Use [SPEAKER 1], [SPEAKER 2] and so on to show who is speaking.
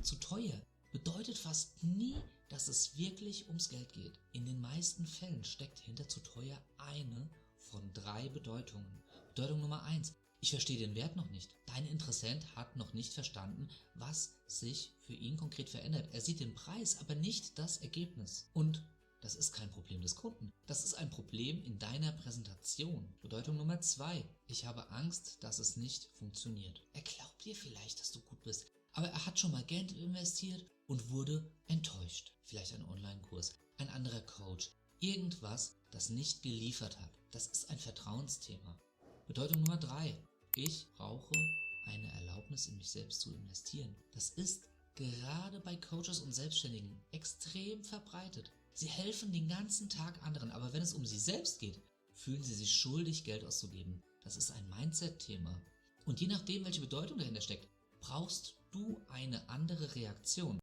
[SPEAKER 1] zu teuer bedeutet fast nie, dass es wirklich ums Geld geht. In den meisten Fällen steckt hinter zu teuer eine von 3 Bedeutungen. Bedeutung Nummer 1. Ich verstehe den Wert noch nicht. Dein Interessent hat noch nicht verstanden, was sich für ihn konkret verändert. Er sieht den Preis, aber nicht das Ergebnis. Und das ist kein Problem des Kunden. Das ist ein Problem in deiner Präsentation. Bedeutung Nummer 2. Ich habe Angst, dass es nicht funktioniert. Er glaubt dir vielleicht, dass du gut bist, aber er hat schon mal Geld investiert und wurde enttäuscht. Vielleicht ein Online-Kurs, ein anderer Coach, irgendwas, das nicht geliefert hat. Das ist ein Vertrauensthema. Bedeutung Nummer 3. Ich brauche eine Erlaubnis in mich selbst zu investieren. Das ist gerade bei Coaches und Selbstständigen extrem verbreitet. Sie helfen den ganzen Tag anderen, aber wenn es um sie selbst geht, fühlen sie sich schuldig, Geld auszugeben. Das ist ein Mindset-Thema. Und je nachdem, welche Bedeutung dahinter steckt, brauchst du eine andere Reaktion.